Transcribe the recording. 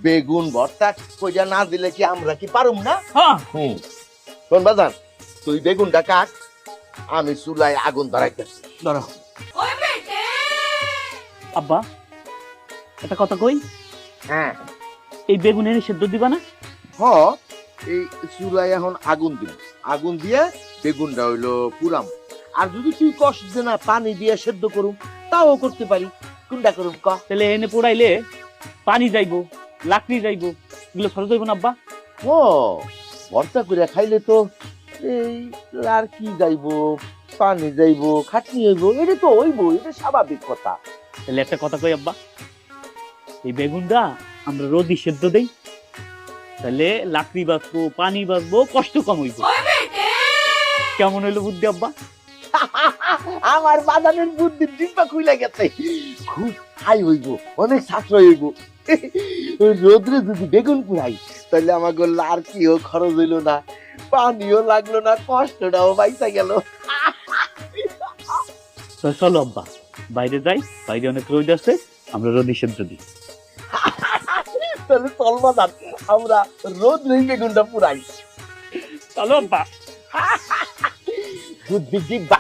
বেগুন ভর্তা কইরা না দিলে কি আমরা কি পারুম না? হ্যাঁ শোন বাজান, তুই বেগুনটা কাট, আমি চুলায় আগুন ধরাইতেছি। ধরো আব্বা একটা কথা কই, হ্যাঁ এই বেগুনের সেদ্ধ দিবা না? হ, এই চুলায় এখন আগুন দিব, আগুন দিয়ে বেগুনটা হইলো পুরাম। আর যদি তুই কষ দে না পানি দিয়ে সেদ্ধ করুম, তাও করতে পারি। কোনটা করুম ক? তাহলে এনে পোড়াইলে পানি যাইবো, লাকড়ি যাইবো, এগুলো খরচ হইব না আব্বা? ও ভর্তা করে খাইলে তো এই আর কি যাইবো, পানি যাইবো, খাটনি হইব, এটা তো হইব, এটা স্বাভাবিক কথা। তাহলে একটা কথা কই আব্বা, এই বেগুনটা আমরা রোজই সেদ্ধ দেই, তাহলে লাকড়ি বাঁচবো, পানি বাঁচবো, কষ্ট কম হইব। কেমন হইলো বুদ্ধি আব্বা? আমার বাজারের বুদ্ধির ডিব্বা খুলে গেছে, খুব হাই হইব, অনেক সাশ্রয় হইব। ওই রোদ্রে যদি বেগুন পুরাই তাহলে আমাকে আর কিও খরচ হইলো না, পানিও লাগলো না, কষ্টটাও বাইসা গেল। তো চলো আব্বা বাইরে যাই, বাইরে অনেক রোদ আছে, আমরা রোদই সেদ্ধ দিই। তাহলে চল বাজার, আমরা রোদ্রেই বেগুনটা পুরাই। চলো আব্বা। বুদ্ধি ডিব্বা।